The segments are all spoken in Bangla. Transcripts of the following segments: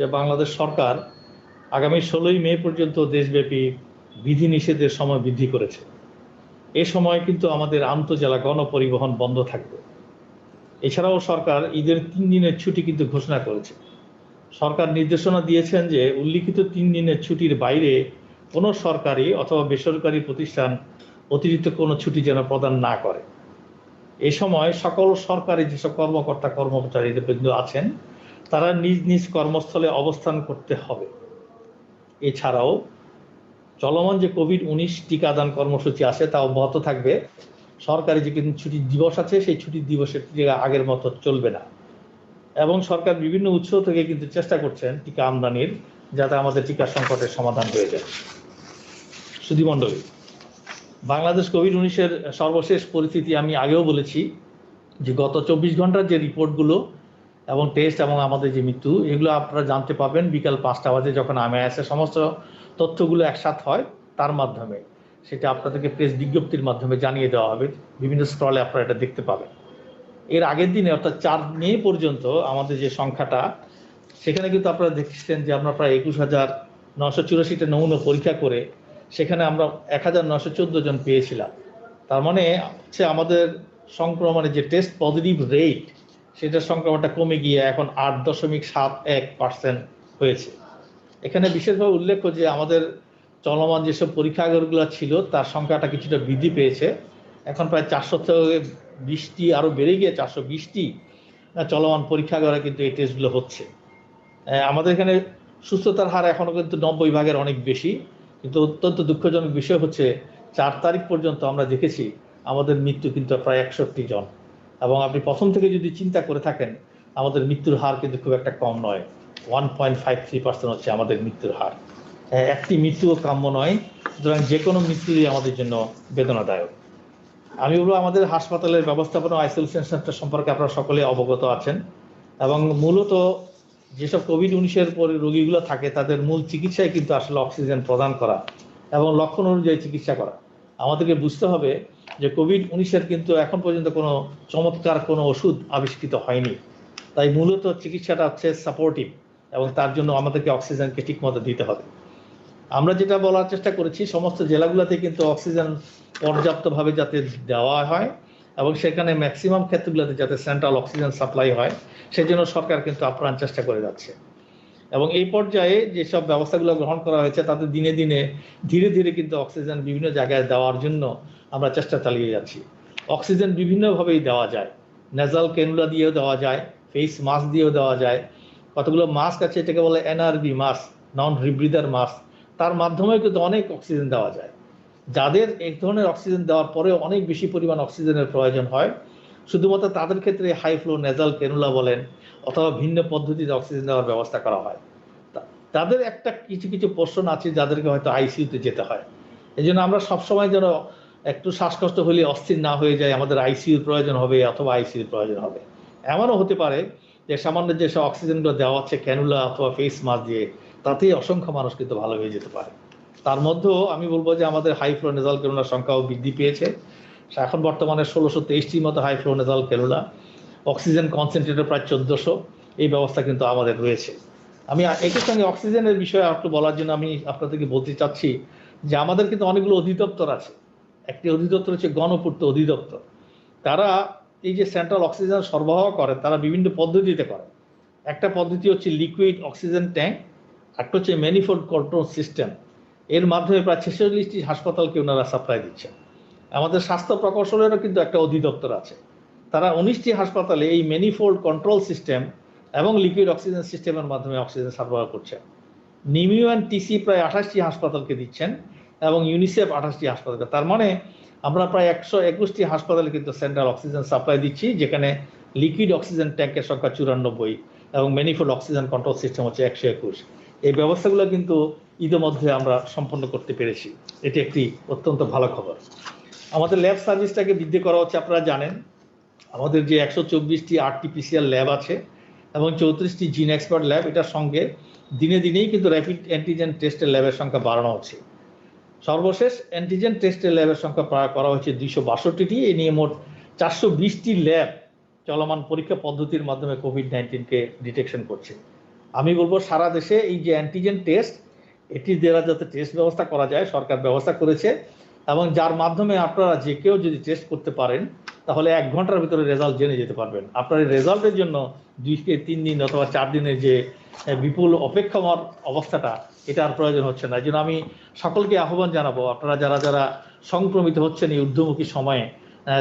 যে বাংলাদেশ সরকার আগামী 16ই মে পর্যন্ত দেশব্যাপী বিধিনিষেধের সময় বৃদ্ধি করেছে। এ সময় কিন্তু আমাদের আন্তঃজেলা গণপরিবহন বন্ধ থাকবে। এছাড়াও সরকার ঈদের 3 দিনের ছুটি কিন্তু ঘোষণা করেছে। সরকার নির্দেশনা দিয়েছেন যে উল্লিখিত 3 দিনের ছুটির বাইরে কোনো সরকারি অথবা বেসরকারি প্রতিষ্ঠান অতিরিক্ত কোনো ছুটি যেন প্রদান না করে। এ সময় সকল সরকারি যেসব কর্মকর্তা কর্মচারীবৃন্দ আছেন তারা নিজ নিজ কর্মস্থলে অবস্থান করতে হবে। এছাড়াও চলমান যে কোভিড-19 টিকাদান কর্মসূচি আছে তা অব্যাহত থাকবে। সরকারি যে কিন্তু ছুটির দিবস আছে সেই ছুটির দিবসের আগের মতো চলবে না। এবং সরকার বিভিন্ন উৎস থেকে কিন্তু চেষ্টা করছেন টিকা আমদানির, যাতে আমাদের টিকা সংকটের সমাধান হয়ে যায়। সুধীমণ্ডলী, বাংলাদেশ কোভিড-19 সর্বশেষ পরিস্থিতি আমি আগেও বলেছি যে গত 24 ঘন্টার যে রিপোর্টগুলো এবং টেস্ট এবং আমাদের যে মৃত্যু, এগুলো আপনারা জানতে পাবেন বিকাল 5টা বাজে যখন AMIS সমস্ত তথ্যগুলো একসাথে হয়, তার মাধ্যমে সেটা আপনাদেরকে প্রেস বিজ্ঞপ্তির মাধ্যমে জানিয়ে দেওয়া হবে। বিভিন্ন স্ক্রলে আপনারা এটা দেখতে পাবেন। এর আগের দিনে অর্থাৎ 4 মে পর্যন্ত আমাদের যে সংখ্যাটা, সেখানে কিন্তু আপনারা দেখছেন যে আমরা প্রায় 21,984টা নমুনা পরীক্ষা করে সেখানে আমরা 1,914 জন পেয়েছিলাম। তার মানে হচ্ছে আমাদের সংক্রমণের যে টেস্ট পজিটিভ রেট, সেটার সংক্রমণটা কমে গিয়ে এখন 8.71% হয়েছে। এখানে বিশেষভাবে উল্লেখ্য যে আমাদের চলমান যেসব পরীক্ষাগারগুলো ছিল তার সংখ্যাটা কিছুটা বৃদ্ধি পেয়েছে। এখন প্রায় 420টি আরও বেড়ে গিয়ে 420টি চলমান পরীক্ষাগারে কিন্তু এই টেস্টগুলো হচ্ছে। আমাদের এখানে সুস্থতার হার এখনও কিন্তু 90 ভাগের অনেক বেশি, কিন্তু অত্যন্ত দুঃখজনক বিষয় হচ্ছে 4 তারিখ পর্যন্ত আমরা দেখেছি আমাদের মৃত্যু কিন্তু প্রায় 61 জন। এবং আপনি প্রথম থেকে যদি চিন্তা করে থাকেন, আমাদের মৃত্যুর হার কিন্তু খুব একটা কম নয়। 1.53% হচ্ছে আমাদের মৃত্যুর হার। একটি মৃত্যুও কাম্য নয়, সুতরাং যে কোনো মৃত্যুই আমাদের জন্য বেদনাদায়ক। আমি বলবো আমাদের হাসপাতালের ব্যবস্থাপনা আইসোলেশন সেন্টার সম্পর্কে আপনারা সকলে অবগত আছেন, এবং মূলত যেসব কোভিড-19 পরে রোগীগুলো থাকে তাদের মূল চিকিৎসায় কিন্তু আসলে অক্সিজেন প্রদান করা এবং লক্ষণ অনুযায়ী চিকিৎসা করা। আমাদেরকে বুঝতে হবে যে কোভিড-19 কিন্তু এখন পর্যন্ত কোনো চমৎকার কোনো ওষুধ আবিষ্কৃত হয়নি। তাই মূলত চিকিৎসাটা হচ্ছে সাপোর্টিভ, এবং তার জন্য আমাদেরকে অক্সিজেনকে ঠিকমতো দিতে হবে। আমরা যেটা বলার চেষ্টা করেছি, সমস্ত জেলাগুলোতে কিন্তু অক্সিজেন পর্যাপ্তভাবে যাতে দেওয়া হয় এবং সেখানে ম্যাক্সিমাম ক্ষেত্রগুলোতে যাতে সেন্ট্রাল অক্সিজেন সাপ্লাই হয়, সেজন্য সরকার কিন্তু আপ্রাণ চেষ্টা করে যাচ্ছে। এবং এই পর্যায়ে যেসব ব্যবস্থাগুলো গ্রহণ করা হয়েছে তাতে দিনে দিনে ধীরে ধীরে কিন্তু অক্সিজেন বিভিন্ন জায়গায় দেওয়ার জন্য আমরা চেষ্টা চালিয়ে যাচ্ছি। অক্সিজেন বিভিন্নভাবেই দেওয়া যায়, নেজাল ক্যানুলা দিয়েও দেওয়া যায়, ফেস মাস্ক দিয়েও দেওয়া যায়। কতগুলো মাস্ক আছে, এটাকে বলে NRB মাস্ক, নন রিব্রিদার মাস্ক, তার মাধ্যমেও কিন্তু অনেক অক্সিজেন দেওয়া যায়। যাদের এক ধরনের অক্সিজেন দেওয়ার পরেও অনেক বেশি পরিমাণ অক্সিজেনের প্রয়োজন হয়, শুধুমাত্র তাদের ক্ষেত্রে হাই ফ্লো নেজাল ক্যানুলা বলেন অথবা ভিন্ন পদ্ধতিতে অক্সিজেন দেওয়ার ব্যবস্থা করা হয়। তাদের একটা কিছু কিছু পোর্শন আছে যাদেরকে হয়তো আইসিইউতে যেতে হয়। এই জন্য আমরা সবসময় যেন একটু শ্বাসকষ্ট হলে অস্থির না হয়ে যায়, আমাদের আইসিইউর প্রয়োজন হবে অথবা আইসিইউর প্রয়োজন হবে। এমনও হতে পারে যে সামান্য যেসব অক্সিজেনগুলো দেওয়া হচ্ছে ক্যানুলা অথবা ফেস মাস্ক দিয়ে, তাতেই অসংখ্য মানুষ কিন্তু ভালো হয়ে যেতে পারে। তার মধ্যেও আমি বলবো যে আমাদের হাই ফ্লো নেজাল ক্যানুলার সংখ্যাও বৃদ্ধি পেয়েছে। এখন বর্তমানে 1623টির মতো high flow nasal cannula, oxygen concentrator প্রায় 1400, এই ব্যবস্থা কিন্তু আমাদের রয়েছে। আমি একই সঙ্গে অক্সিজেনের বিষয়ে একটু বলার জন্য আমি আপনাদেরকে বলতে চাচ্ছি যে আমাদের কিন্তু অনেকগুলো অধিদপ্তর আছে। একটি অধিদপ্তর হচ্ছে গণপূর্ত অধিদপ্তর। তারা এই যে সেন্ট্রাল অক্সিজেন সরবরাহ করে তারা বিভিন্ন পদ্ধতিতে করে। একটা পদ্ধতি হচ্ছে লিকুইড অক্সিজেন ট্যাঙ্ক, একটা হচ্ছে ম্যানিফোল্ড কন্ট্রোল সিস্টেম। এর মাধ্যমে প্রায় 46টি হাসপাতালকে ওনারা সাপ্লাই দিচ্ছেন। আমাদের স্বাস্থ্য প্রকৌশলেরও কিন্তু একটা অধিদপ্তর আছে, তারা 19টি হাসপাতালে এই ম্যানিফোল্ড কন্ট্রোল সিস্টেম এবং লিকুইড অক্সিজেন সিস্টেমের মাধ্যমে অক্সিজেন সরবরাহ করছেন। নিমিউএন টিসি প্রায় 28টি হাসপাতালকে দিচ্ছেন এবং ইউনিসেফ 28টি হাসপাতালকে। তার মানে আমরা প্রায় 121টি হাসপাতালে কিন্তু সেন্ট্রাল অক্সিজেন সাপ্লাই দিচ্ছি, যেখানে লিকুইড অক্সিজেন ট্যাঙ্কের সংখ্যা 94 এবং ম্যানিফোল্ড অক্সিজেন কন্ট্রোল সিস্টেম হচ্ছে 121। এই ব্যবস্থাগুলো কিন্তু ইতিমধ্যে আমরা সম্পন্ন করতে পেরেছি। এটি একটি অত্যন্ত ভালো খবর। আমাদের ল্যাব সার্ভিসটাকে বৃদ্ধি করা হচ্ছে। আপনারা জানেন আমাদের যে 124টি RT-PCR ল্যাব আছে এবং 34টি জিন এক্সপার্ট ল্যাব, এটার সঙ্গে দিনে দিনেই কিন্তু র্যাপিড অ্যান্টিজেন টেস্টের ল্যাবের সংখ্যা বাড়ানো হচ্ছে। সর্বশেষ অ্যান্টিজেন টেস্টের ল্যাবের সংখ্যা করা হয়েছে 262টি। এ নিয়ে মোট 420টি ল্যাব চলমান পরীক্ষা পদ্ধতির মাধ্যমে কোভিড-19কে ডিটেকশন করছে। আমি বলবো সারা দেশে এই যে অ্যান্টিজেন টেস্ট, এটি দেওয়া যাতে টেস্ট ব্যবস্থা করা যায়, সরকার ব্যবস্থা করেছে, এবং যার মাধ্যমে আপনারা যে কেউ যদি টেস্ট করতে পারেন তাহলে 1 ঘন্টার ভিতরে রেজাল্ট জেনে যেতে পারবেন। আপনার এই রেজাল্টের জন্য 2 থেকে 3 দিন অথবা 4 দিনের যে বিপুল অপেক্ষার অবস্থাটা, এটা আর প্রয়োজন হচ্ছে না। এই জন্য আমি সকলকে আহ্বান জানাবো, আপনারা যারা যারা সংক্রমিত হচ্ছেন এই ঊর্ধ্বমুখী সময়ে,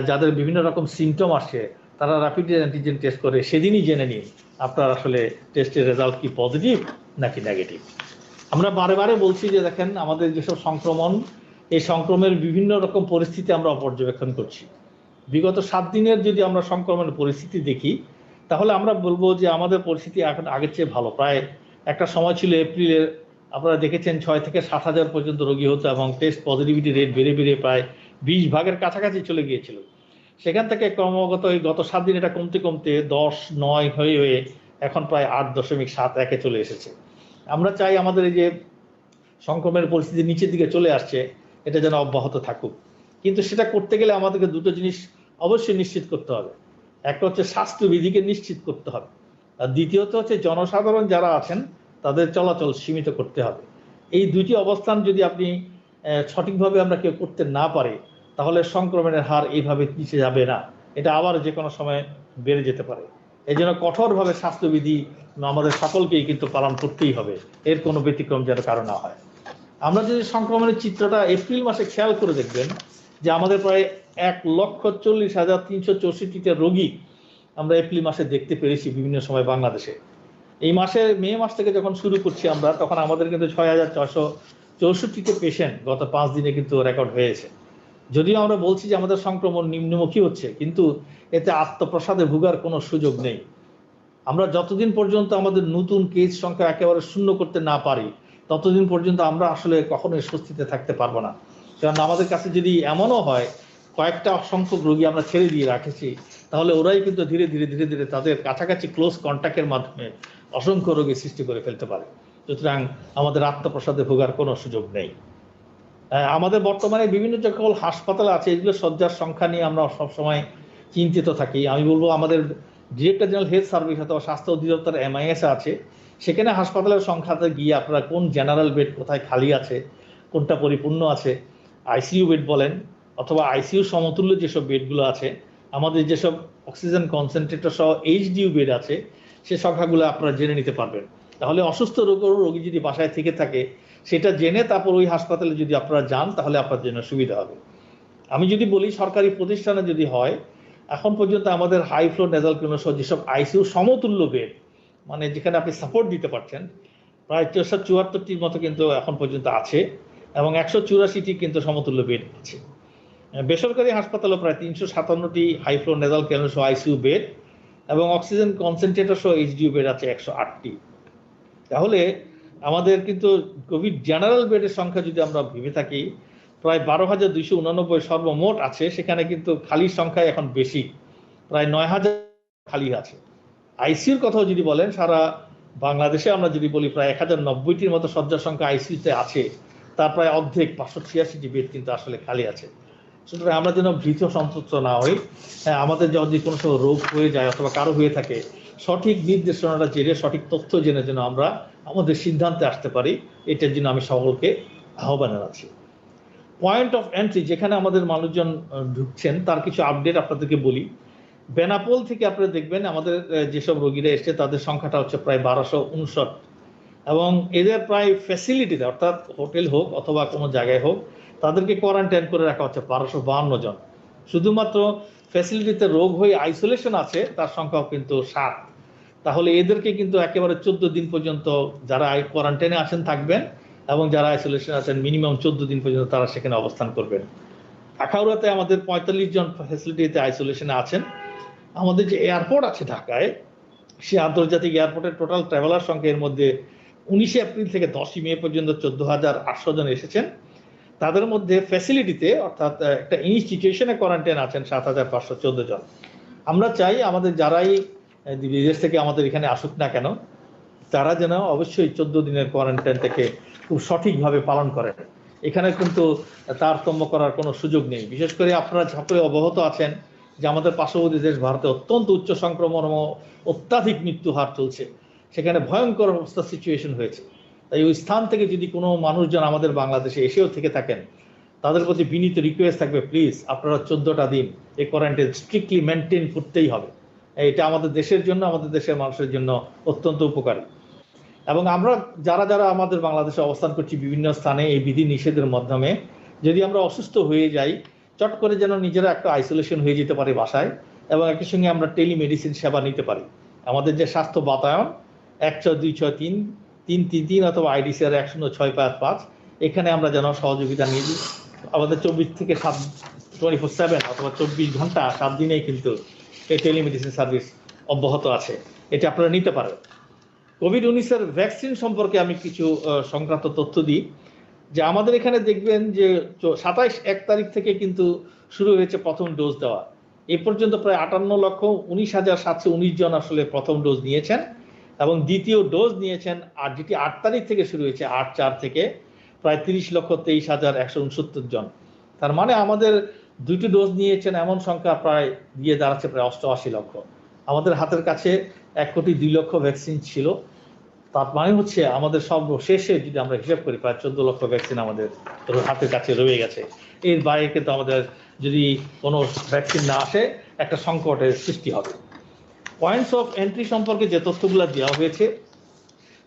যাদের বিভিন্ন রকম সিমটম আসছে, তারা র্যাপিড অ্যান্টিজেন টেস্ট করে সেদিনই জেনে নিন আপনার আসলে টেস্টের রেজাল্ট কি পজিটিভ নাকি নেগেটিভ। আমরা বারে বারে বলছি যে দেখেন, আমাদের যেসব সংক্রমণ, এই সংক্রমণের বিভিন্ন রকম পরিস্থিতি আমরা পর্যবেক্ষণ করছি। বিগত 7 দিনের যদি আমরা সংক্রমণের পরিস্থিতি দেখি, তাহলে আমরা বলবো যে আমাদের পরিস্থিতি এখন আগের চেয়ে ভালো। প্রায় একটা সময় ছিল এপ্রিলে, আপনারা দেখেছেন 6 থেকে 7 হাজার পর্যন্ত রোগী হতো এবং টেস্ট পজিটিভিটি রেট বেড়ে বেড়ে প্রায় 20 ভাগের কাছাকাছি চলে গিয়েছিল। সেখান থেকে ক্রমাগত এই গত 7 দিন এটা কমতে কমতে 10-9 হয়ে হয়ে এখন প্রায় 8.71-এ চলে এসেছে। আমরা চাই আমাদের এই যে সংক্রমণের পরিস্থিতি নিচের দিকে চলে আসছে, এটা যেন অব্যাহত থাকুক। কিন্তু সেটা করতে গেলে আমাদেরকে দুটো জিনিস অবশ্যই নিশ্চিত করতে হবে। একটা হচ্ছে স্বাস্থ্যবিধিকে নিশ্চিত করতে হবে, আর দ্বিতীয়ত হচ্ছে জনসাধারণ যারা আছেন তাদের চলাচল সীমিত করতে হবে। এই দুইটি অবস্থান যদি আপনি সঠিকভাবে আমরা কেউ করতে না পারে, তাহলে সংক্রমণের হার এইভাবে নিচে যাবে না, এটা আবার যে কোনো সময় বেড়ে যেতে পারে। এই জন্য কঠোরভাবে স্বাস্থ্যবিধি আমাদের সকলকেই কিন্তু পালন করতেই হবে, এর কোনো ব্যতিক্রম যেন কারো না হয়। আমরা যদি সংক্রমণের চিত্রটা এপ্রিল মাসে খেয়াল করে দেখবেন যে আমাদের প্রায় 1,40,364টা রোগী আমরা এপ্রিল মাসে দেখতে পেরেছি বিভিন্ন সময় বাংলাদেশে। এই মাসে মে মাস থেকে যখন শুরু করছি আমরা, তখন আমাদের কিন্তু 6,464টা পেশেন্ট গত 5 দিনে কিন্তু রেকর্ড হয়েছে। যদিও আমরা বলছি যে আমাদের সংক্রমণ নিম্নমুখী হচ্ছে, কিন্তু এতে আত্মপ্রসাদে ভোগার কোনো সুযোগ নেই। আমরা যতদিন পর্যন্ত আমাদের নতুন কেস সংখ্যা একেবারে শূন্য করতে না পারি, ততদিন পর্যন্ত আমরা আসলে কখনোই স্বস্তিতে থাকতে পারবো না। কারণ আমাদের কাছে যদি এমনও হয় কয়েকটা অসংখ্যক রোগী আমরা ছেড়ে দিয়ে রাখেছি, তাহলে ওরাই কিন্তু ধীরে ধীরে ধীরে ধীরে তাদের কাছাকাছি ক্লোজ কন্ট্যাক্টের মাধ্যমে অসংখ্য রোগী সৃষ্টি করে ফেলতে পারে। সুতরাং আমাদের আত্মপ্রসাদে ভোগার কোনো সুযোগ নেই। আমাদের বর্তমানে বিভিন্ন যে সকল হাসপাতাল আছে, এগুলো শয্যার সংখ্যা নিয়ে আমরা সবসময় চিন্তিত থাকি। আমি বলবো আমাদের ডিরেক্টর জেনারেল হেলথ সার্ভিস অথবা স্বাস্থ্য অধিদপ্তর MIS আছে, সেখানে হাসপাতালের সংখ্যাতে গিয়ে আপনারা কোন জেনারেল বেড কোথায় খালি আছে, কোনটা পরিপূর্ণ আছে, ICU বেড বলেন অথবা ICU সমতুল্য যেসব বেডগুলো আছে, আমাদের যেসব অক্সিজেন কনসেন্ট্রেটর সহ HDU বেড আছে, সে সংখ্যাগুলো আপনারা জেনে নিতে পারবেন। তাহলে অসুস্থ রোগী যদি বাসায় থেকে থাকে, সেটা জেনে তারপর ওই হাসপাতালে যদি আপনারা যান, তাহলে আপনার জন্য সুবিধা হবে। আমি যদি বলি সরকারি প্রতিষ্ঠানে যদি হয়, এখন পর্যন্ত আমাদের হাই ফ্লো নেজাল ক্লিনার সহ যেসব ICU সমতুল্য বেড, মানে যেখানে আপনি সাপোর্ট দিতে পারছেন, প্রায় 474টির মতো কিন্তু এখন পর্যন্ত আছে, এবং 184টি কিন্তু সমতুল্য বেড আছে। বেসরকারি হাসপাতালে প্রায় 357টি হাই ফ্লো নেজাল ক্লিনার সহ ICU বেড এবং অক্সিজেন কনসেন্ট্রেটর সহ HDU বেড আছে 108টি। তাহলে আমাদের কিন্তু কোভিড জেনারেল বেডের সংখ্যা যদি আমরা ভেবে থাকি, প্রায় 12,289 সর্বমোট আছে, সেখানে কিন্তু খালির সংখ্যা এখন বেশি, প্রায় 9,000 খালি আছে। ICUর কথাও যদি বলেন, সারা বাংলাদেশে আমরা যদি বলি প্রায় 1,090টির মতো শয্যার সংখ্যা ICUতে আছে, তার প্রায় অর্ধেক 586টি বেড কিন্তু আসলে খালি আছে। সুতরাং আমরা যেন ভীত সন্তুষ্ট না হই। আমাদের যদি কোনো সময় রোগ হয়ে যায় অথবা কারো হয়ে থাকে, সঠিক নির্দেশনাটা জেনে, সঠিক তথ্য জেনে যেন আমরা আমাদের সিদ্ধান্তে আসতে পারি, এটার জন্য আমি সকলকে আহ্বান জানাচ্ছি। পয়েন্ট অফ এন্ট্রি, যেখানে আমাদের মানুষজন ঢুকছেন, তার কিছু আপডেট আপনাদেরকে বলি। বেনাপোল থেকে আপনারা দেখবেন আমাদের যেসব রোগীরা এসছে তাদের সংখ্যাটা হচ্ছে প্রায় 1259, এবং এদের প্রায় ফ্যাসিলিটিতে, অর্থাৎ হোটেল হোক অথবা কোনো জায়গায় হোক, তাদেরকে কোয়ারেন্টাইন করে রাখা হচ্ছে 1252 জন। শুধুমাত্র ফ্যাসিলিটিতে রোগ হয়ে আইসোলেশন আছে তার সংখ্যাও কিন্তু 7। তাহলে এদেরকে কিন্তু একেবারে 14 দিন পর্যন্ত যারা কোয়ারেন্টাইনে আছেন থাকবেন, এবং যারা আইসোলেশন আছেন মিনিমাম 14 দিন পর্যন্ত তারা সেখানে অবস্থান করবেন। আখাউড়াতে আমাদের 45 জন ফ্যাসিলিটিতে আইসোলেশনে আছেন। আমাদের যে এয়ারপোর্ট আছে ঢাকায়, সে আন্তর্জাতিক এয়ারপোর্টের টোটাল ট্রাভেলার সংখ্যা এর মধ্যে 19 এপ্রিল থেকে 10 মে পর্যন্ত 14,800 জন এসেছেন। তাদের মধ্যে ফ্যাসিলিটিতে, অর্থাৎ একটা ইনস্টিটিউশনে কোয়ারেন্টাইন আছেন 7,514 জন। আমরা চাই আমাদের যারাই বিদেশ থেকে আমাদের এখানে আসুক না কেন, তারা যেন অবশ্যই 14 দিনের কোয়ারেন্টাইন থেকে খুব সঠিকভাবে পালন করেন। এখানে কিন্তু তারতম্য করার কোনো সুযোগ নেই। বিশেষ করে আপনারা সকলে অবগত আছেন যে আমাদের পার্শ্ববর্তী দেশ ভারতে অত্যন্ত উচ্চ সংক্রমণ ও অত্যাধিক মৃত্যু হার চলছে। সেখানে ভয়ঙ্কর অবস্থা সিচুয়েশন হয়েছে। তাই ওই স্থান থেকে যদি কোনো মানুষজন আমাদের বাংলাদেশে এসেও থেকে থাকেন, তাদের প্রতি বিনীত রিকোয়েস্ট থাকবে, প্লিজ আপনারা 14টা দিন এই কোয়ারেন্টাইন স্ট্রিক্টলি মেনটেন করতেই হবে। এটা আমাদের দেশের জন্য, আমাদের দেশের মানুষের জন্য অত্যন্ত উপকারী। এবং আমরা যারা যারা আমাদের বাংলাদেশে অবস্থান করছি বিভিন্ন স্থানে এই বিধি নিষেধের মাধ্যমে, যদি আমরা অসুস্থ হয়ে যাই, চট করে যেন নিজেরা একটা আইসোলেশন হয়ে যেতে পারি বাসায়, এবং একই সঙ্গে আমরা টেলিমেডিসিন সেবা নিতে পারি। আমাদের যে স্বাস্থ্য বাতায়ন 16263 অথবা IDCR 10655, এখানে আমরা যেন সহযোগিতা নিয়ে দিই। আমাদের 24 থেকে 24/7 অথবা 24 ঘন্টা 7 দিনেই কিন্তু এই টেলিমেডিসিন সার্ভিস অব্যাহত আছে, এটা আপনারা নিতে পারেন। কোভিড-19 ভ্যাকসিন সম্পর্কে আমি কিছু সংক্রান্ত তথ্য দিই, যে আমাদের এখানে দেখবেন যে 27 তারিখ থেকে কিন্তু শুরু হয়েছে প্রথম ডোজ দেওয়া। এই পর্যন্ত প্রায় 58,19,719 জন আসলে প্রথম ডোজ নিয়েছেন, এবং দ্বিতীয় ডোজ নিয়েছেন, আর যেটি 8 তারিখ থেকে শুরু হয়েছে 8/4 থেকে, প্রায় 30,23,169 জন। তার মানে আমাদের 2টি ডোজ নিয়েছেন এমন সংখ্যা প্রায় গিয়ে দাঁড়াচ্ছে প্রায় 88 লক্ষ। আমাদের হাতের কাছে 1,02,00,000 ভ্যাকসিন ছিল। তার মানে হচ্ছে আমাদের সর্বশেষে যদি আমরা হিসাব করি, প্রায় 14 লক্ষ ভ্যাকসিন আমাদের হাতের কাছে রয়ে গেছে। এর বাইরে কিন্তু আমাদের যদি কোনো ভ্যাকসিন না আসে, একটা সংকটের সৃষ্টি হবে। পয়েন্টস অফ এন্ট্রি সম্পর্কে যে তথ্যগুলো দেওয়া হয়েছে,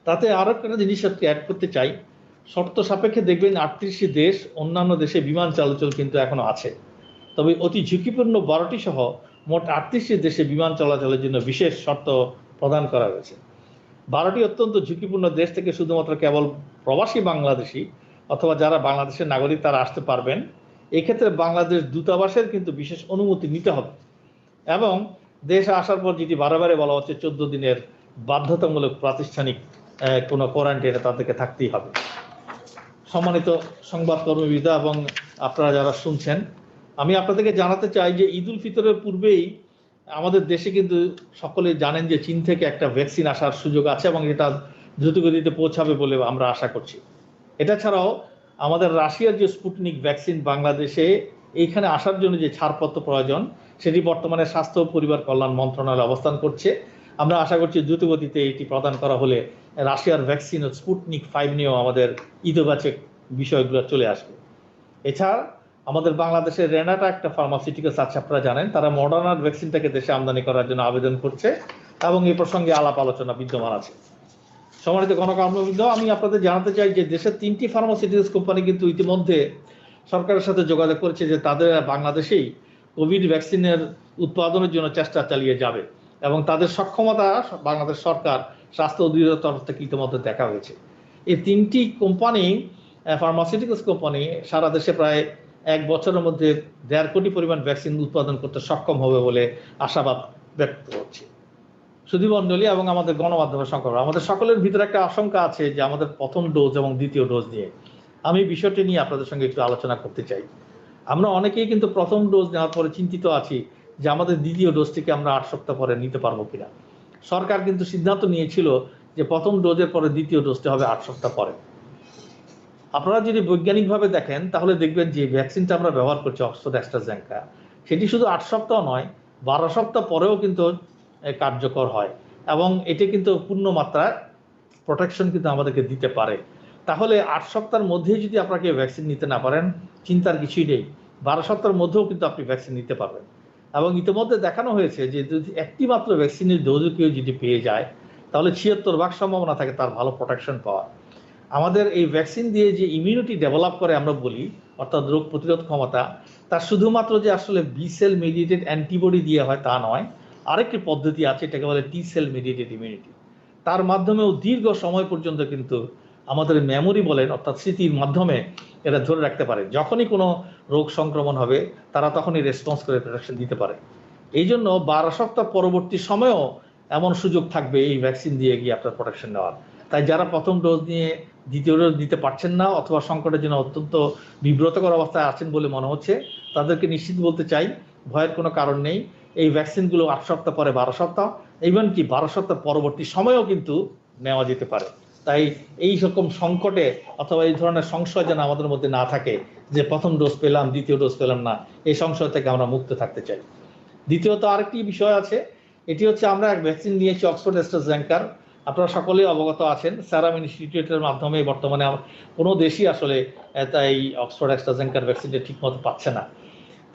তাতে আরও একটা জিনিস অ্যাড করতে চাই। শর্ত সাপেক্ষে দেখবেন 38টি দেশ, অন্যান্য দেশে বিমান চলাচল কিন্তু এখনো আছে। তবে অতি ঝুঁকিপূর্ণ 12টি সহ মোট 38টি দেশে বিমান চলাচলের জন্য বিশেষ শর্ত প্রদান করা হয়েছে। 12টি অত্যন্ত ঝুঁকিপূর্ণ দেশ থেকে শুধুমাত্র কেবল প্রবাসী বাংলাদেশি অথবা যারা বাংলাদেশের নাগরিক তারা আসতে পারবেন। এক্ষেত্রে বাংলাদেশ দূতাবাসের কিন্তু বিশেষ অনুমতি নিতে হবে, এবং দেশে আসার পর যেটি বারে বলা হচ্ছে 14 দিনের বাধ্যতামূলক প্রাতিষ্ঠানিক কোনো কোয়ারেন্টাইনে তাদেরকে থাকতেই হবে। সম্মানিত সংবাদ কর্মীবৃন্দ এবং আপনারা যারা শুনছেন, আমি আপনাদেরকে জানাতে চাই যে ঈদ উল ফিতরের পূর্বেই আমাদের দেশে কিন্তু সকলে জানেন যে চীন থেকে একটা ভ্যাকসিন আসার সুযোগ আছে, এবং এটা দ্রুতগতিতে পৌঁছাবে বলে আমরা আশা করছি। এটা ছাড়াও আমাদের রাশিয়ার যে স্পুটনিক ভ্যাকসিন বাংলাদেশে এইখানে আসার জন্য যে ছাড়পত্র প্রয়োজন, সেটি বর্তমানে স্বাস্থ্য ও পরিবার কল্যাণ মন্ত্রণালয় অবস্থান করছে। আমরা আশা করছি দ্রুতগতিতে এটি প্রদান করা হলে রাশিয়ার ভ্যাকসিন ও স্পুটনিক 5 নিয়েও আমাদের ইতিবাচক বিষয়গুলো চলে আসবে। এছাড়া আমাদের বাংলাদেশের রেনাটা একটা ফার্মাসিউটিক্যালস আছে, আপনারা জানেন, তারা মডার্নার ভ্যাকসিনটাকে দেশে আমদানি করার জন্য আবেদন করছে, এবং এই প্রসঙ্গে আলাপ আলোচনা বিদ্যমান আছে। সম্মানিত গণকর্মবৃন্দ, আমি আপনাদের জানাতে চাই যে দেশের 3টি ফার্মাসিউটিক্যালস কোম্পানি কিন্তু ইতিমধ্যে সরকারের সাথে যোগাযোগ করেছে যে তাদের বাংলাদেশেই কোভিড ভ্যাকসিনের উৎপাদনের জন্য চেষ্টা চালিয়ে যাবে, এবং তাদের সক্ষমতা বাংলাদেশ সরকার স্বাস্থ্য অধিদপ্তর তরফ থেকে ইতিমধ্যে দেখা হয়েছে। এই 3টি কোম্পানি, ফার্মাসিউটিক্যালস কোম্পানি, সারা দেশে প্রায় 1 বছরের মধ্যে 1.5 কোটি পরিমাণ ভ্যাকসিন উৎপাদন করতে সক্ষম হবে বলে আশাবাদ ব্যক্ত করছি। সুধীমণ্ডলী এবং আমাদের গণমাধ্যমের সংকট, আমাদের সকলের ভিতরে একটা আশঙ্কা আছে যে আমাদের প্রথম ডোজ এবং দ্বিতীয় ডোজ নিয়ে। আমি বিষয়টি নিয়ে আপনাদের সঙ্গে একটু আলোচনা করতে চাই। আমরা অনেকেই কিন্তু প্রথম ডোজ নেওয়ার পরে চিন্তিত আছি যে আমাদের দ্বিতীয় ডোজটিকে আমরা 8 সপ্তাহ পরে নিতে পারবো কিনা। সরকার কিন্তু সিদ্ধান্ত নিয়েছিল যে প্রথম ডোজের পরে দ্বিতীয় ডোজটি হবে 8 সপ্তাহ পরে। আপনারা যদি বৈজ্ঞানিকভাবে দেখেন তাহলে দেখবেন যে ভ্যাকসিনটা আমরা ব্যবহার করছি অক্সফোর্ড অ্যাস্ট্রাজেনেকা, সেটি শুধু 8 সপ্তাহ নয়, 12 সপ্তাহ পরেও কিন্তু কার্যকর হয়, এবং এটি কিন্তু পূর্ণ মাত্রায় প্রোটেকশন কিন্তু আমাদেরকে দিতে পারে। তাহলে 8 সপ্তাহের মধ্যেই যদি আপনাকে ভ্যাকসিন নিতে না পারেন, চিন্তার কিছুই নেই, 12 সপ্তাহের মধ্যেও কিন্তু আপনি ভ্যাকসিন নিতে পারবেন। এবং ইতিমধ্যে দেখানো হয়েছে যে যদি একটি মাত্র ভ্যাকসিনের ডোজও কেউ যদি পেয়ে যায়, তাহলে 76% সম্ভাবনা থাকে তার ভালো প্রোটেকশন পাওয়ার। আমাদের এই ভ্যাকসিন দিয়ে যে ইমিউনিটি ডেভেলপ করে আমরা বলি, অর্থাৎ রোগ প্রতিরোধ ক্ষমতা, তার শুধুমাত্র যে আসলে বি সেল মেডিয়েটেড অ্যান্টিবডি দিয়ে হয় তা নয়, আরেকটি পদ্ধতি আছে, এটাকে বলে টি সেল মেডিয়েটেড ইমিউনিটি। তার মাধ্যমেও দীর্ঘ সময় পর্যন্ত কিন্তু আমাদের মেমোরি বলেন, অর্থাৎ স্মৃতির মাধ্যমে এরা ধরে রাখতে পারে। যখনই কোনো রোগ সংক্রমণ হবে তারা তখনই রেসপন্স করে প্রোটেকশন দিতে পারে। এই জন্য 12 সপ্তাহ পরবর্তী সময়েও এমন সুযোগ থাকবে এই ভ্যাকসিন দিয়ে গিয়ে আপনার প্রোটেকশন নেওয়ার। তাই যারা প্রথম ডোজ নিয়ে দ্বিতীয় ডোজ দিতে পারছেন না অথবা সংকটের জন্য অত্যন্ত বিব্রতকর অবস্থায় আছেন বলে মনে হচ্ছে, তাদেরকে নিশ্চিত বলতে চাই ভয়ের কোনো কারণ নেই। এই ভ্যাকসিনগুলো 8 সপ্তাহ পরে 12 সপ্তাহ, ইভেন কি 12 সপ্তাহ পরবর্তী সময়েও কিন্তু নেওয়া যেতে পারে। তাই এই রকম সংকটে অথবা এই ধরনের সংশয় যেন আমাদের মধ্যে না থাকে যে প্রথম ডোজ পেলাম দ্বিতীয় ডোজ পেলাম না, এই সংশয় থেকে আমরা মুক্ত থাকতে চাই। দ্বিতীয়ত আরেকটি বিষয় আছে, এটি হচ্ছে আমরা এক ভ্যাকসিন নিয়েছি অক্সফোর্ড অ্যাস্ট্রাজেনেকার, আপনারা সকলেই অবগত আছেন, সেরাম ইনস্টিটিউটের মাধ্যমে বর্তমানে কোনো দেশই আসলে তাই অক্সফোর্ড অ্যাস্ট্রাজেনেকার ভ্যাকসিনটা ঠিকমতো পাচ্ছে না।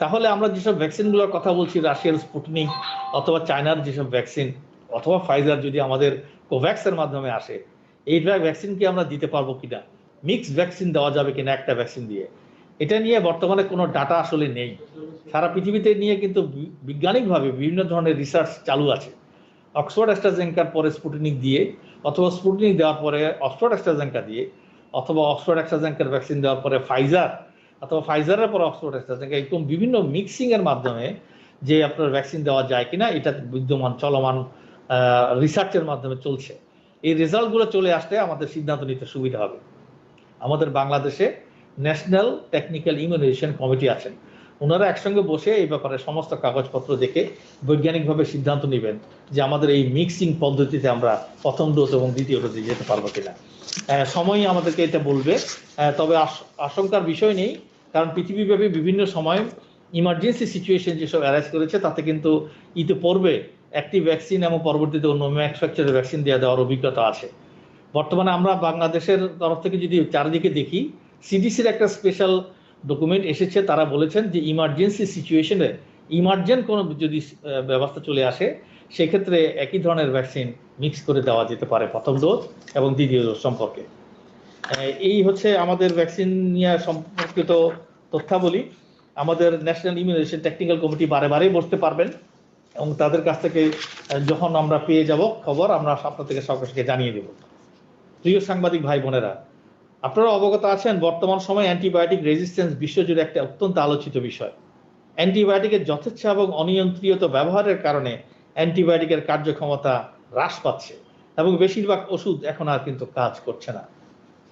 তাহলে আমরা যেসব ভ্যাকসিনগুলোর কথা বলছি, রাশিয়ার স্পুটনিক অথবা চায়নার যেসব ভ্যাকসিন অথবা ফাইজার যদি আমাদের কোভ্যাক্সের মাধ্যমে আসে, এই ভ্যাকসিন কি আমরা দিতে পারবো কিনা, মিক্সড ভ্যাকসিন দেওয়া যাবে কিনা একটা ভ্যাকসিন দিয়ে, এটা নিয়ে বর্তমানে কোনো ডাটা আসলে নেই। সারা পৃথিবীতে নিয়ে কিন্তু বৈজ্ঞানিকভাবে বিভিন্ন ধরনের রিসার্চ চালু আছে। অক্সফোর্ড অ্যাস্ট্রাজেনেকার পরে স্পুটনিক দিয়ে, অথবা স্পুটনিক দেওয়ার পরে অক্সফোর্ড অ্যাস্ট্রাজেনেকা দিয়ে, অথবা অক্সফোর্ড অ্যাস্ট্রাজেনেকার ভ্যাকসিন দেওয়ার পরে ফাইজার, অথবা ফাইজারের পরে অক্সফোর্ড অ্যাস্ট্রাজেনেকা, এরকম বিভিন্ন মিক্সিংয়ের মাধ্যমে যে আপনার ভ্যাকসিন দেওয়া যায় কিনা, এটা বিদ্যমান চলমান রিসার্চের মাধ্যমে চলছে। এই রেজাল্টগুলো চলে আসলে আমাদের সিদ্ধান্ত নিতে সুবিধা হবে। আমাদের বাংলাদেশে ন্যাশনাল টেকনিক্যাল ইমিউনাইজেশন কমিটি আছেন, ওনারা একসঙ্গে বসে এই ব্যাপারে সমস্ত কাগজপত্র দেখে বৈজ্ঞানিকভাবে সিদ্ধান্ত নেবেন যে আমাদের এই মিক্সিং পদ্ধতিতে আমরা প্রথম ডোজ এবং দ্বিতীয় ডোজে যেতে পারবো কিনা। সময়ই আমাদেরকে এটা বলবে। তবে আশঙ্কার বিষয় নেই, কারণ পৃথিবীব্যাপী বিভিন্ন সময় ইমার্জেন্সি সিচুয়েশন যেসব অ্যারাইজ করেছে, তাতে কিন্তু ইতিপূর্বে একটি ভ্যাকসিন এবং পরবর্তীতে অন্য ম্যানুফ্যাকচারের ভ্যাকসিন দেওয়ার অভিজ্ঞতা আছে। বর্তমানে আমরা বাংলাদেশের তরফ থেকে যদি চারিদিকে দেখি, সিডিসির একটা স্পেশাল ডকুমেন্ট এসেছে, তারা বলেছেন যে ইমার্জেন্সি সিচুয়েশনে ইমার্জেন্ট কোনো যদি ব্যবস্থা চলে আসে, সেক্ষেত্রে একই ধরনের ভ্যাকসিন মিক্স করে দেওয়া যেতে পারে প্রথম ডোজ এবং দ্বিতীয় ডোজ সম্পর্কে। এই হচ্ছে আমাদের ভ্যাকসিন নিয়ে সম্পর্কিত তথ্যাবলী। আমাদের ন্যাশনাল ইমিউনাইজেশন টেকনিক্যাল কমিটি বারে বারেই বসতে পারবেন, এবং তাদের কাছ থেকে যখন আমরা পেয়ে যাব খবর, আমরা আপনার থেকে সরকারকে জানিয়ে দেব। প্রিয় সাংবাদিক ভাই বোনেরা, আপনারা অবগত আছেন বর্তমান সময়ে অ্যান্টিবায়োটিক রেজিস্ট্যান্স বিশ্বজুড়ে একটা অত্যন্ত আলোচিত বিষয়। অ্যান্টিবায়োটিকের যথেচ্ছ এবং অনিয়ন্ত্রিত ব্যবহারের কারণে অ্যান্টিবায়োটিকের কার্যক্ষমতা হ্রাস পাচ্ছে এবং বেশিরভাগ ওষুধ এখন আর কিন্তু কাজ করছে না।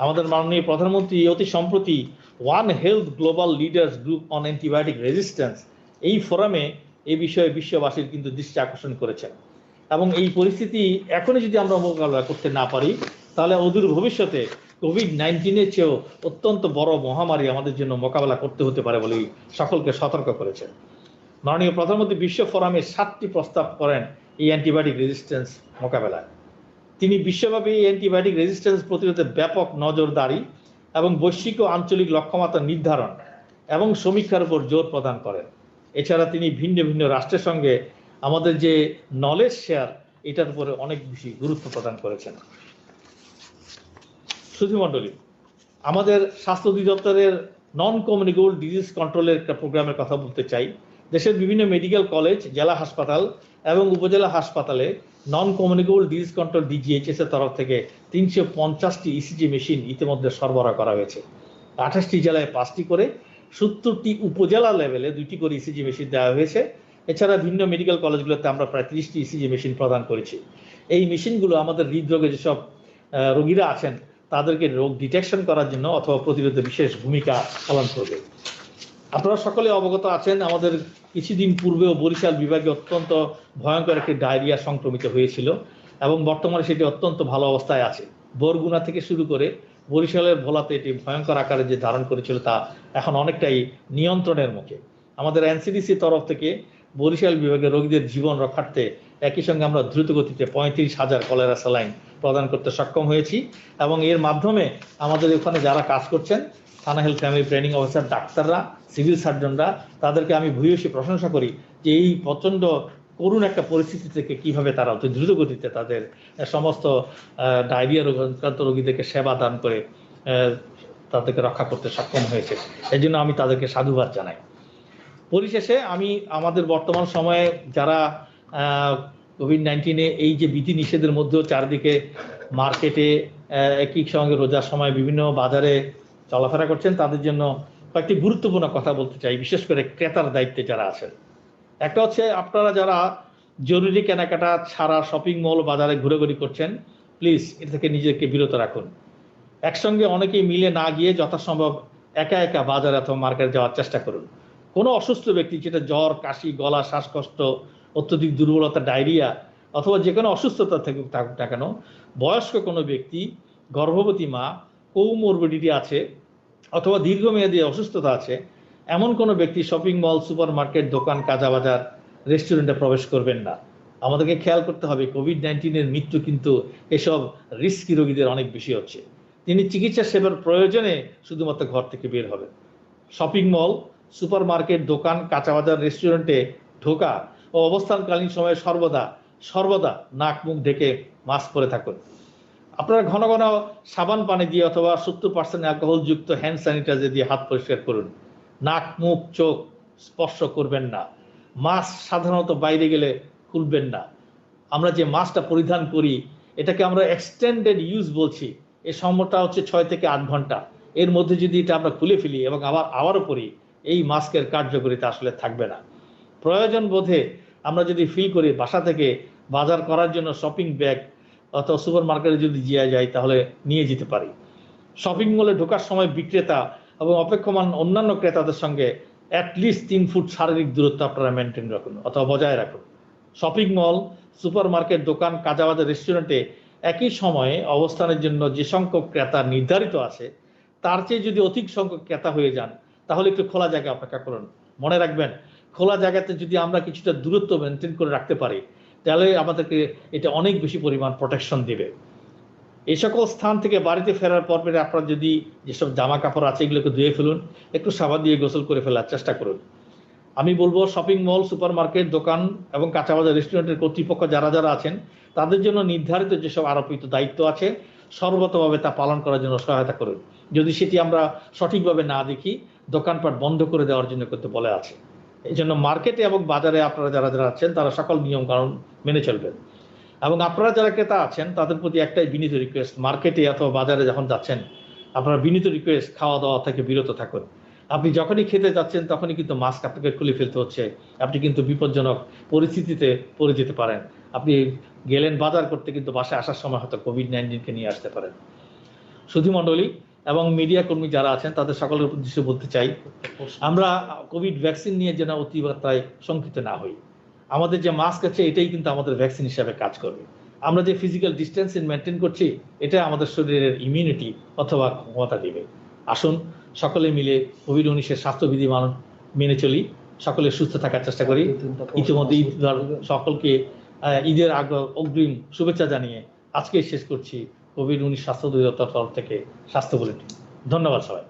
আমাদের মাননীয় প্রধানমন্ত্রী অতি সম্প্রতি one health global leaders group on antibiotic resistance এই ফোরামে এই বিষয়ে বিশ্ববাসীর কিন্তু দৃষ্টি আকর্ষণ করেছেন, এবং এই পরিস্থিতি এখনই যদি আমরা মোকাবেলা করতে না পারি, তাহলে অদূর ভবিষ্যতে কোভিড-19 চেয়েও অত্যন্ত বড় মহামারী আমাদের জন্য মোকাবেলা করতে হতে পারে বলেই সকলকে সতর্ক করেছেন। মাননীয় প্রধানমন্ত্রী বিশ্ব ফোরামে 7টি প্রস্তাব করেন এই অ্যান্টিবায়োটিক রেজিস্ট্যান্স মোকাবেলায়। তিনি বিশ্বব্যাপী এই অ্যান্টিবায়োটিক রেজিস্ট্যান্স প্রতিরোধে ব্যাপক নজরদারি এবং বৈশ্বিক ও আঞ্চলিক লক্ষ্যমাত্রা নির্ধারণ এবং সমীক্ষার উপর জোর প্রদান করেন। এছাড়া তিনি ভিন্ন ভিন্ন রাষ্ট্রের সঙ্গে আমাদের যে নলেজ শেয়ার, এটার উপরে অনেক বেশি গুরুত্ব প্রদান করেছেন। সুধীমণ্ডলী, আমাদের স্বাস্থ্য অধিদপ্তরের নন কমিউনিকেবল ডিজিজ কন্ট্রোলের একটা প্রোগ্রামের কথা বলতে চাই। দেশের বিভিন্ন মেডিকেল কলেজ, জেলা হাসপাতাল এবং উপজেলা হাসপাতালে non communicable disease control DGHS এর তরফ থেকে 350টি ইসিজি মেশিন ইতিমধ্যে সরবরাহ করা হয়েছে। 28টি জেলায় 5টি করে, 70টি উপজেলা লেভেলে 2টি করে ইসিজি মেশিন দেওয়া হয়েছে। এছাড়া ভিন্ন মেডিকেল কলেজগুলোতে আমরা প্রায় 30টি ইসিজি মেশিন প্রদান করেছি। এই মেশিনগুলো আমাদের হৃদরোগে যেসব রোগীরা আছেন তাদেরকে রোগ ডিটেকশন করার জন্য অথবা প্রতিরোধে বিশেষ ভূমিকা পালন করবে। আপনারা সকলে অবগত আছেন, আমাদের কিছুদিন পূর্বেও বরিশাল বিভাগে অত্যন্ত ভয়ঙ্কর একটি ডায়রিয়া সংক্রমিত হয়েছিল, এবং বর্তমানে সেটি অত্যন্ত ভালো অবস্থায় আছে। বরগুনা থেকে শুরু করে বরিশালের ভোলাতে এটি ভয়ঙ্কর আকারে যে ধারণ করেছিল তা এখন অনেকটাই নিয়ন্ত্রণের মুখে। আমাদের NCDC তরফ থেকে বরিশাল বিভাগের রোগীদের জীবন রক্ষার্থে একই সঙ্গে আমরা দ্রুত গতিতে 35,000 কলেরা স্যালাইন প্রদান করতে সক্ষম হয়েছি, এবং এর মাধ্যমে আমাদের ওখানে যারা কাজ করছেন, থানা হেলথ ফ্যামিলি প্ল্যানিং অফিসার, ডাক্তাররা, সিভিল সার্জনরা, তাদেরকে আমি ভূয়সী প্রশংসা করি যে এই প্রচণ্ড করুণ একটা পরিস্থিতি থেকে কিভাবে তারা অতি দ্রুত গতিতে তাদের সমস্ত ডায়রিয়া রোগাক্রান্ত রোগীদেরকে সেবা দান করে তাদেরকে রক্ষা করতে সক্ষম হয়েছে। এই জন্য আমি তাদেরকে সাধুবাদ জানাই। পরিশেষে আমি আমাদের বর্তমান সময়ে যারা কোভিড-19 এই যে বিধি নিষেধের মধ্যেও চারিদিকে মার্কেটে একই সঙ্গে রোজার সময় বিভিন্ন বাজারে চলাফেরা করছেন, তাদের জন্য কয়েকটি গুরুত্বপূর্ণ কথা বলতে চাই, বিশেষ করে ক্রেতার দায়িত্বে যারা আছেন। একটা হচ্ছে, আপনারা যারা জরুরি কেনাকাটা ছাড়া শপিং মল বাজারে ঘোরাঘুরি করছেন, প্লিজ এ থেকে নিজেকে বিরত রাখুন। একসঙ্গে অনেকেই মিলে না গিয়ে যথাসম্ভব একা একা বাজারে অথবা মার্কেটে যাওয়ার চেষ্টা করুন। কোনো অসুস্থ ব্যক্তি, যেটা জ্বর, কাশি, গলা, শ্বাসকষ্ট, অত্যধিক দুর্বলতা, ডায়রিয়া অথবা যে কোনো অসুস্থতা থেকে থাকুক না কেন, বয়স্ক কোনো ব্যক্তি, গর্ভবতী মা, কোমরবিডিটি আছে অথবা দীর্ঘমেয়াদী অসুস্থতা আছে, এমন কোনো ব্যক্তি শপিং মল, সুপার মার্কেট, দোকান, কাঁচা বাজার, রেস্টুরেন্টে প্রবেশ করবেন না। আমাদেরকে খেয়াল করতে হবে কোভিড-19 মৃত্যু কিন্তু এসব রিস্কি রোগীদের অনেক বেশি হচ্ছে। তিনি চিকিৎসা সেবার প্রয়োজনে শুধুমাত্র ঘর থেকে বের হবেন। শপিং মল, সুপার মার্কেট, দোকান, কাঁচা বাজার, রেস্টুরেন্টে ঢোকা ও অবস্থানকালীন সময়ে সর্বদা নাক মুখ ঢেকে মাস্ক পরে থাকুন। আপনারা ঘন ঘন সাবান পানি দিয়ে অথবা 70% অ্যালকোহল যুক্ত হ্যান্ড স্যানিটাইজার দিয়ে হাত পরিষ্কার করুন। নাক মুখ চোখ স্পর্শ করবেন না। মাস্ক সাধারণত বাইরে গেলে খুলবেন না। আমরা যে মাস্কটা পরিধান করি এটাকে আমরা এক্সটেন্ডেড ইউজ বলছি। এই সময়টা হচ্ছে 6 থেকে 8 ঘন্টা। এর মধ্যে যদি এটা আমরা খুলে ফেলি এবং আবারও পরি, এই মাস্কের কার্যকারিতা আসলে থাকবে না। প্রয়োজন বোধে আমরা যদি ফিল করি বাসা থেকে বাজার করার জন্য শপিং ব্যাগ অথবা সুপার মার্কেটে যদি যাই তাহলে নিয়ে যেতে পারি। শপিং মলে ঢোকার সময় বিক্রেতা এবং অপেক্ষমান অন্যান্য ক্রেতাদের সঙ্গে অ্যাটলিস্ট 3 ফুট শারীরিক দূরত্ব আপনারা মেনটেন রাখুন অথবা বজায় রাখুন। শপিং মল, সুপার মার্কেট, দোকান, কাঁচা বাজার, রেস্টুরেন্টে একই সময়ে অবস্থানের জন্য যে সংখ্যক ক্রেতা নির্ধারিত আছে তার চেয়ে যদি অধিক সংখ্যক ক্রেতা হয়ে যান তাহলে একটু খোলা জায়গায় অপেক্ষা করুন। মনে রাখবেন, খোলা জায়গাতে যদি আমরা কিছুটা দূরত্ব মেনটেন করে রাখতে পারি তাহলে আমাদেরকে এটা অনেক বেশি পরিমাণ প্রোটেকশন দিবে। এই সকল স্থান থেকে বাড়িতে ফেরার পর আপনার যদি যেসব জামা কাপড় আছে এগুলোকে ধুয়ে ফেলুন, একটু সাবান দিয়ে গোসল করে ফেলার চেষ্টা করুন। আমি বলবো শপিং মল, সুপার মার্কেট, দোকান এবং কাঁচা বাজার, রেস্টুরেন্টের কর্তৃপক্ষ যারা আছেন তাদের জন্য নির্ধারিত যেসব আরোপিত দায়িত্ব আছে সর্বতভাবে তা পালন করার জন্য সহায়তা করুন। যদি সেটি আমরা সঠিকভাবে না দেখি দোকানপাট বন্ধ করে দেওয়ার জন্য করতে বলে আছে। এই জন্য মার্কেটে এবং বাজারে আপনারা যারা আছেন তারা সকল নিয়ম কানুন মেনে চলবেন। এবং আপনারা যারা ক্রেতা আছেন তাদের প্রতি একটাই বিনীত রিকোয়েস্ট, মার্কেটে অথবা বাজারে যখন যাচ্ছেন আপনারা বিনীত রিকোয়েস্ট, খাওয়া দাওয়া থেকে বিরত থাকুন। আপনি যখনই খেতে যাচ্ছেন তখনই কিন্তু মাস্ক আপনাকে খুলে ফেলতে হচ্ছে। আপনি কিন্তু বিপজ্জনক পরিস্থিতিতে পড়ে যেতে পারেন। আপনি গেলেন বাজার করতে কিন্তু বাসায় আসার সময় হয়তো কোভিড-19কে নিয়ে আসতে পারেন। সুধী মণ্ডলী এবং মিডিয়া কর্মী যারা আছেন তাদের সকলের উদ্দেশ্যে বলতে চাই, আমরা কোভিড ভ্যাকসিন নিয়ে যেন অতিমাত্রায় শঙ্কিত না হই। আমাদের যে মাস্ক আছে এটাই কিন্তু আমাদের ভ্যাকসিন হিসাবে কাজ করবে। আমরা যে ফিজিক্যাল ডিস্টেন্সিং মেনটেন করছি এটা আমাদের শরীরের ইমিউনিটি অথবা ক্ষমতা দেবে। আসুন সকলে মিলে কোভিড-19 স্বাস্থ্যবিধি মেনে চলি, সকলে সুস্থ থাকার চেষ্টা করি। ইতিমধ্যে সকলকে ঈদের অগ্রিম শুভেচ্ছা জানিয়ে আজকে শেষ করছি কোভিড-19 স্বাস্থ্য অধিদপ্তর তরফ থেকে স্বাস্থ্য বুলেটিন। ধন্যবাদ সবাই।